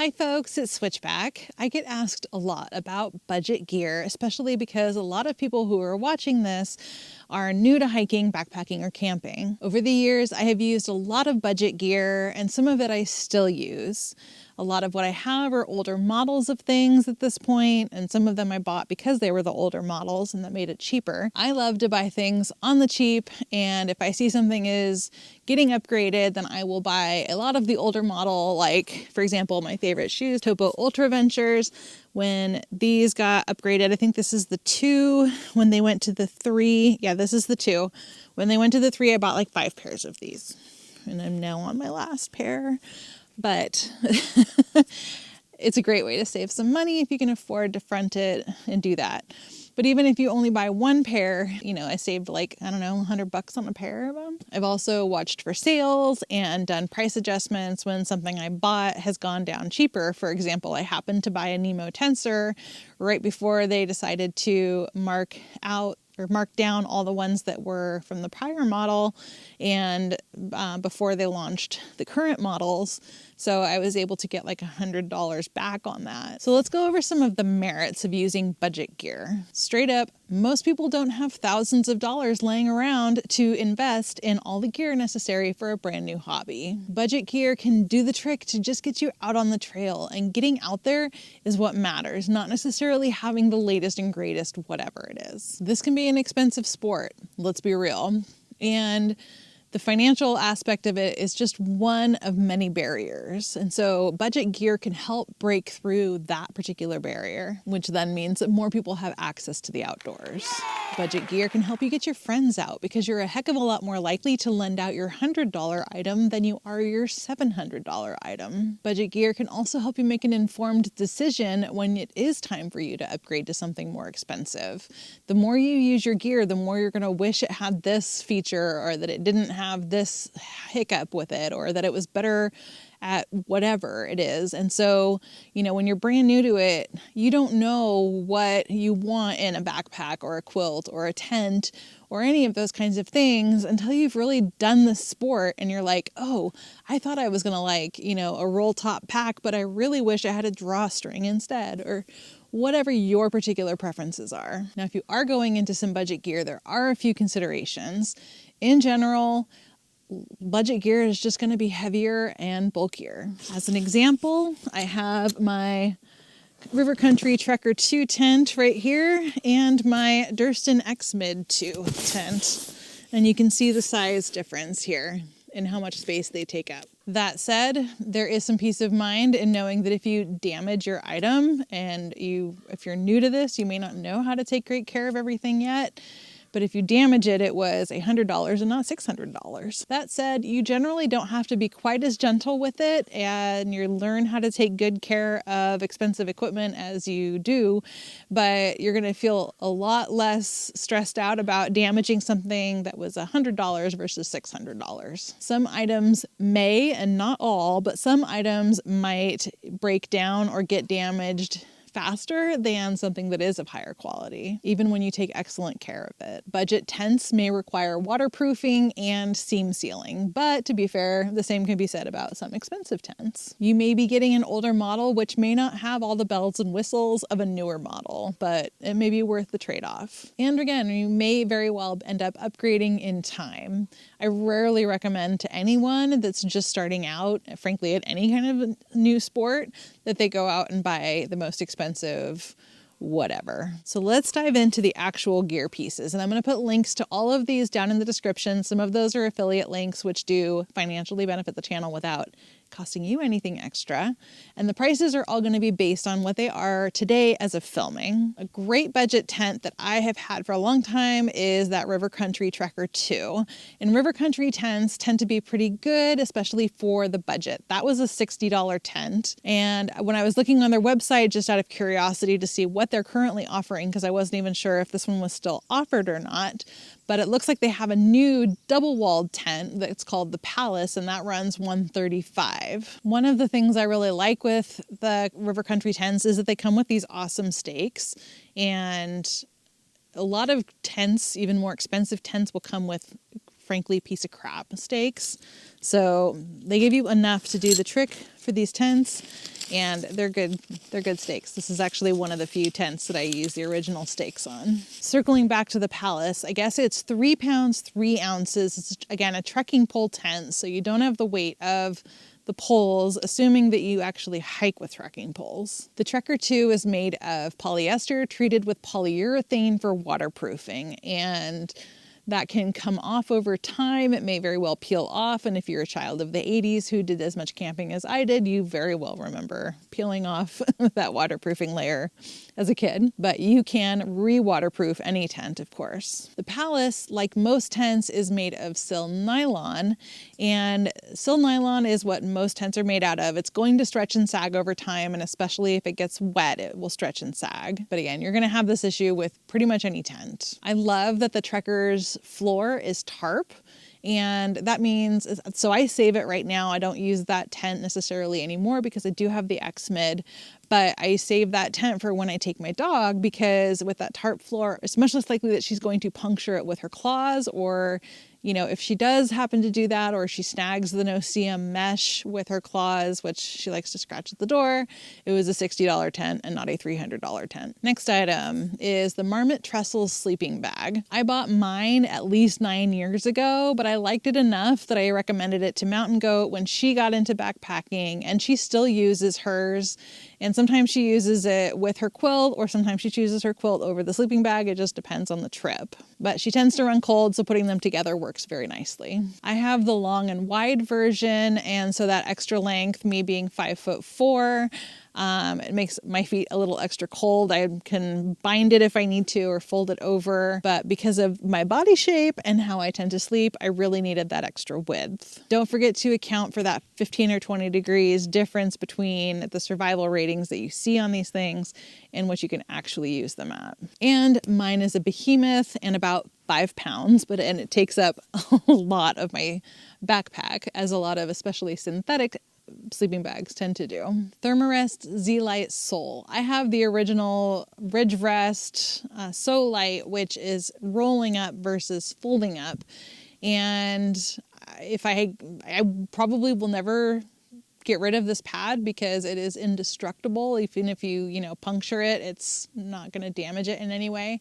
Hi folks, it's Switchback. I get asked a lot about budget gear, especially because a lot of people who are watching this are new to hiking, backpacking, or camping. Over the years, I have used a lot of budget gear, and some of it I still use. A lot of what I have are older models of things at this point, and some of them I bought because they were the older models and that made it cheaper. I love to buy things on the cheap, and if I see something is getting upgraded, then I will buy a lot of the older model, like, for example, my favorite shoes, Topo Ultra Ventures. When these got upgraded, I think this is the 2, when they went to the 3, yeah, this is the 2. When they went to the 3, I bought like 5 pairs of these, and I'm now on my last pair. But it's a great way to save some money if you can afford to front it and do that. But even if you only buy 1 pair, I saved like, I don't know, $100 on a pair of them. I've also watched for sales and done price adjustments when something I bought has gone down cheaper. For example, I happened to buy a Nemo Tensor right before they decided to mark down all the ones that were from the prior model and before they launched the current models. So I was able to get like $100 back on that. So let's go over some of the merits of using budget gear. Straight up, most people don't have thousands of dollars laying around to invest in all the gear necessary for a brand new hobby. Budget gear can do the trick to just get you out on the trail, and getting out there is what matters, not necessarily having the latest and greatest whatever it is. This can be an expensive sport, let's be real. And the financial aspect of it is just one of many barriers. And so budget gear can help break through that particular barrier, which then means that more people have access to the outdoors. Budget gear can help you get your friends out because you're a heck of a lot more likely to lend out your $100 item than you are your $700 item. Budget gear can also help you make an informed decision when it is time for you to upgrade to something more expensive. The more you use your gear, the more you're going to wish it had this feature, or that it didn't have this hiccup with it, or that it was better at whatever it is. And so, when you're brand new to it, you don't know what you want in a backpack or a quilt or a tent or any of those kinds of things until you've really done the sport and you're like, oh, I thought I was going to like, a roll top pack, but I really wish I had a drawstring instead, or whatever your particular preferences are. Now, if you are going into some budget gear, there are a few considerations. In general, budget gear is just going to be heavier and bulkier. As an example, I have my River Country Trekker 2 tent right here and my Durston X-Mid 2 tent. And you can see the size difference here and how much space they take up. That said, there is some peace of mind in knowing that if you damage your item, and if you're new to this, you may not know how to take great care of everything yet. But if you damage it, it was $100 and not $600. That said, you generally don't have to be quite as gentle with it, and you learn how to take good care of expensive equipment as you do, but you're going to feel a lot less stressed out about damaging something that was $100 versus $600. Some items may, and not all, but some items might break down or get damaged faster than something that is of higher quality, even when you take excellent care of it. Budget tents may require waterproofing and seam sealing, but to be fair, the same can be said about some expensive tents. You may be getting an older model which may not have all the bells and whistles of a newer model, but it may be worth the trade-off. And again, you may very well end up upgrading in time. I rarely recommend to anyone that's just starting out, frankly, at any kind of new sport, that they go out and buy the most expensive whatever. So let's dive into the actual gear pieces. And I'm going to put links to all of these down in the description. Some of those are affiliate links, which do financially benefit the channel without costing you anything extra. And the prices are all going to be based on what they are today as of filming. A great budget tent that I have had for a long time is that River Country Trekker 2. And River Country tents tend to be pretty good, especially for the budget. That was a $60 tent. And when I was looking on their website, just out of curiosity to see what they're currently offering, because I wasn't even sure if this one was still offered or not, but it looks like they have a new double-walled tent that's called the Palace, and that runs $135. One of the things I really like with the River Country tents is that they come with these awesome stakes, and a lot of tents, even more expensive tents, will come with, frankly, piece of crap stakes. So they give you enough to do the trick for these tents. and they're good stakes. This is actually one of the few tents that I use the original stakes on. Circling back to the Palace, I guess it's 3 pounds, 3 ounces. It's again a trekking pole tent, so you don't have the weight of the poles, assuming that you actually hike with trekking poles. The Trekker 2 is made of polyester treated with polyurethane for waterproofing, and that can come off over time. It may very well peel off, and if you're a child of the 80s who did as much camping as I did, you very well remember peeling off that waterproofing layer as a kid. But you can re-waterproof any tent, of course. The Palace, like most tents, is made of sil nylon, and sil nylon is what most tents are made out of. It's going to stretch and sag over time, and especially if it gets wet, it will stretch and sag. But again, you're going to have this issue with pretty much any tent. I love that the Trekker's floor is tarp, and that means, so I save it right now. I don't use that tent necessarily anymore because I do have the X-Mid, but I save that tent for when I take my dog, because with that tarp floor, it's much less likely that she's going to puncture it with her claws, or if she does happen to do that, or she snags the no-see-um mesh with her claws, which she likes to scratch at the door, it was a $60 tent and not a $300 tent. Next item is the Marmot Trestles sleeping bag. I bought mine at least 9 years ago, but I liked it enough that I recommended it to Mountain Goat when she got into backpacking, and she still uses hers. And sometimes she uses it with her quilt, or sometimes she chooses her quilt over the sleeping bag. It just depends on the trip. But she tends to run cold, so putting them together works very nicely. I have the long and wide version, and so that extra length, me being 5'4", it makes my feet a little extra cold. I can bind it if I need to, or fold it over, but because of my body shape and how I tend to sleep, I really needed that extra width. Don't forget to account for that 15 or 20 degrees difference between the survival ratings that you see on these things and what you can actually use them at. And mine is a behemoth and about 5 pounds, and it takes up a lot of my backpack, as a lot of especially synthetic sleeping bags tend to do. Thermarest Z-Lite Sole. I have the original Ridge Rest So Light, which is rolling up versus folding up. And if I probably will never get rid of this pad because it is indestructible. Even if you puncture it, it's not going to damage it in any way.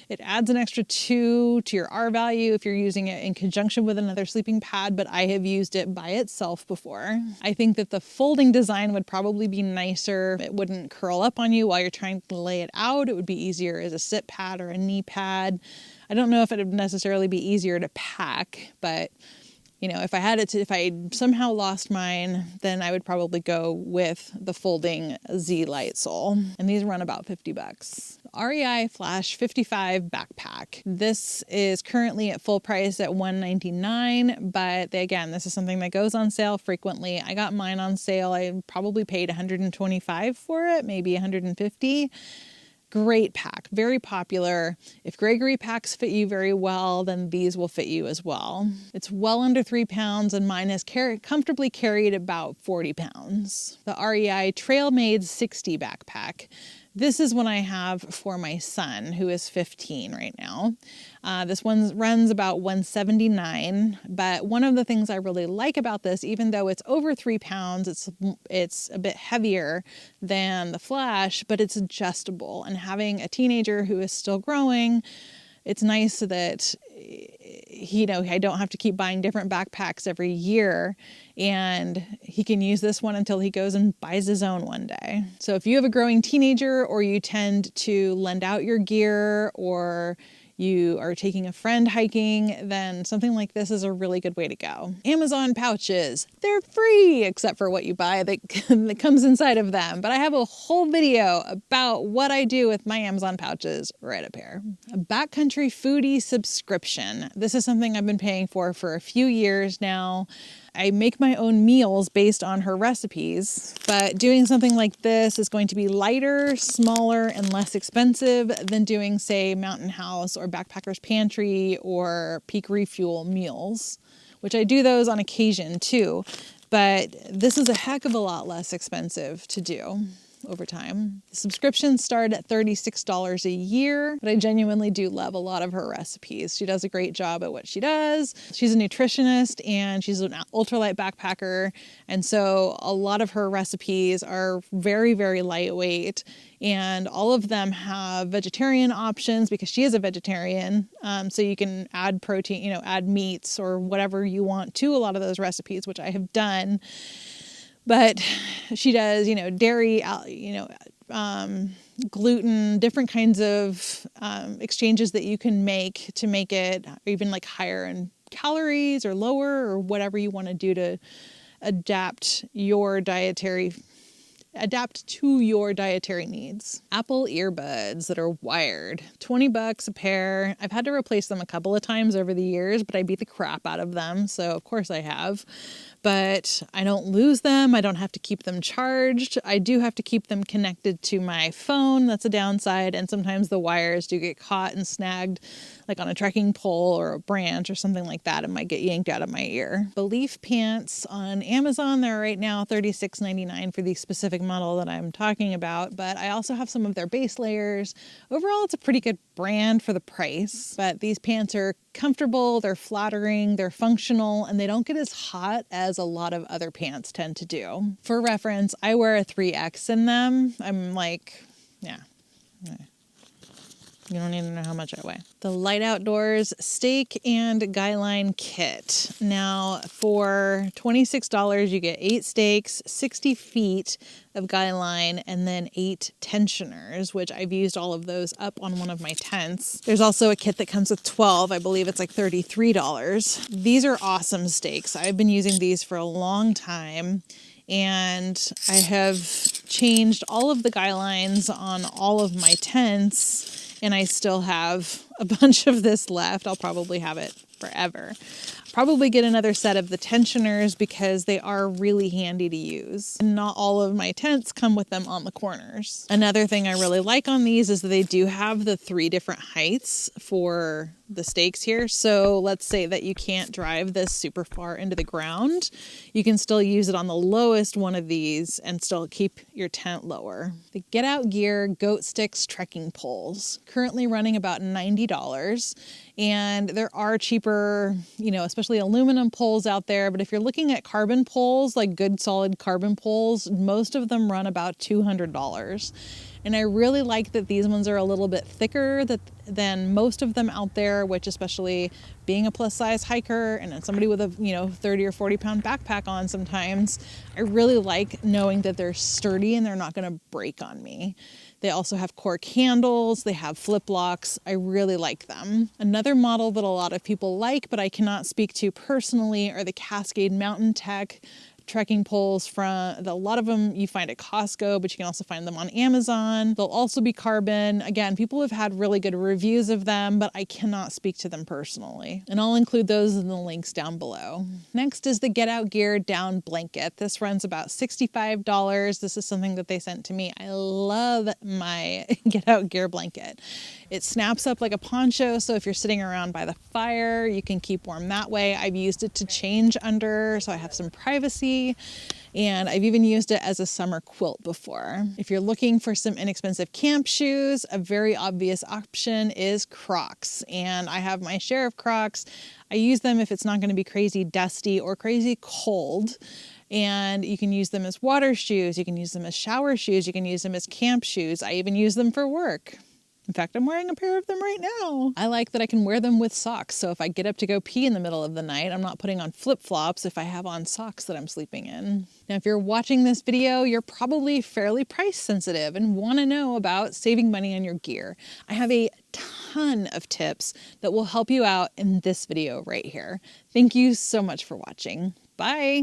It adds an extra 2 to your R value if you're using it in conjunction with another sleeping pad, but I have used it by itself before. I think that the folding design would probably be nicer. It wouldn't curl up on you while you're trying to lay it out. It would be easier as a sit pad or a knee pad. I don't know if it would necessarily be easier to pack, but if I somehow lost mine, then I would probably go with the folding Z-Lite Sole. And these run about $50. REI Flash 55 backpack. This is currently at full price at $199, but again, this is something that goes on sale frequently. I got mine on sale. I probably paid $125 for it, maybe $150. Great pack, very popular. If Gregory packs fit you very well, then these will fit you as well. It's well under 3 pounds, and mine has comfortably carried about 40 pounds. The REI Trailmade 60 backpack. This is one I have for my son, who is 15 right now. This one runs about $179, but one of the things I really like about this, even though it's over 3 pounds, it's a bit heavier than the Flash, but it's adjustable. And having a teenager who is still growing, it's nice that I don't have to keep buying different backpacks every year, and he can use this one until he goes and buys his own one day. So if you have a growing teenager, or you tend to lend out your gear, or you are taking a friend hiking, then something like this is a really good way to go. Amazon pouches, they're free except for what you buy that comes inside of them. But I have a whole video about what I do with my Amazon pouches right up here. A backcountry foodie subscription. This is something I've been paying for a few years now. I make my own meals based on her recipes, but doing something like this is going to be lighter, smaller, and less expensive than doing, say, Mountain House or Backpacker's Pantry or Peak Refuel meals, which I do those on occasion too, but this is a heck of a lot less expensive to do. over time. The subscriptions start at $36 a year, but I genuinely do love a lot of her recipes. She does a great job at what she does. She's a nutritionist and she's an ultralight backpacker. And so a lot of her recipes are very, very lightweight. And all of them have vegetarian options because she is a vegetarian. So you can add protein, add meats or whatever you want to a lot of those recipes, which I have done. But she does, dairy, gluten, different kinds of exchanges that you can make to make it even like higher in calories or lower or whatever you want to do to adapt to your dietary needs. Apple earbuds that are wired, $20 a pair. I've had to replace them a couple of times over the years, but I beat the crap out of them. So of course I have, but I don't lose them. I don't have to keep them charged. I do have to keep them connected to my phone. That's a downside. And sometimes the wires do get caught and snagged like on a trekking pole or a branch or something like that. It might get yanked out of my ear. Belief pants on Amazon. They're right now $36.99 for the specific model that I'm talking about, but I also have some of their base layers. Overall, it's a pretty good brand for the price, but these pants are comfortable, they're flattering, they're functional, and they don't get as hot as a lot of other pants tend to do. For reference, I wear a 3X in them. I'm like, yeah. You don't need to know how much I weigh. The Light Outdoors Stake and Guy Line Kit. Now, for $26, you get 8 stakes, 60 feet of guy line, and then 8 tensioners, which I've used all of those up on one of my tents. There's also a kit that comes with 12. I believe it's like $33. These are awesome stakes. I've been using these for a long time. And I have changed all of the guy lines on all of my tents, and I still have a bunch of this left. I'll probably have it forever. Probably get another set of the tensioners because they are really handy to use. And not all of my tents come with them on the corners. Another thing I really like on these is that they do have the 3 different heights for the stakes here. So let's say that you can't drive this super far into the ground. You can still use it on the lowest one of these and still keep your tent lower. The Get Out Gear Goat Sticks trekking poles, currently running about $90. And there are cheaper, especially aluminum poles out there. But if you're looking at carbon poles, like good solid carbon poles, most of them run about $200. And I really like that these ones are a little bit thicker than most of them out there, which, especially being a plus size hiker and somebody with a 30 or 40 pound backpack on sometimes, I really like knowing that they're sturdy and they're not going to break on me. They also have cork handles, they have flip locks. I really like them. Another model that a lot of people like, but I cannot speak to personally, are the Cascade Mountain Tech trekking poles. A lot of them you find at Costco, but you can also find them on Amazon. They'll also be carbon. Again, people have had really good reviews of them, but I cannot speak to them personally. And I'll include those in the links down below. Next is the Get Out Gear down blanket. This runs about $65. This is something that they sent to me. I love my Get Out Gear blanket. It snaps up like a poncho, so if you're sitting around by the fire, you can keep warm that way. I've used it to change under, so I have some privacy. And I've even used it as a summer quilt before. If you're looking for some inexpensive camp shoes, a very obvious option is Crocs. And I have my share of Crocs. I use them if it's not going to be crazy dusty or crazy cold. And you can use them as water shoes. You can use them as shower shoes. You can use them as camp shoes. I even use them for work. In fact, I'm wearing a pair of them right now. I like that I can wear them with socks. So if I get up to go pee in the middle of the night, I'm not putting on flip-flops if I have on socks that I'm sleeping in. Now, if you're watching this video, you're probably fairly price sensitive and want to know about saving money on your gear. I have a ton of tips that will help you out in this video right here. Thank you so much for watching. Bye.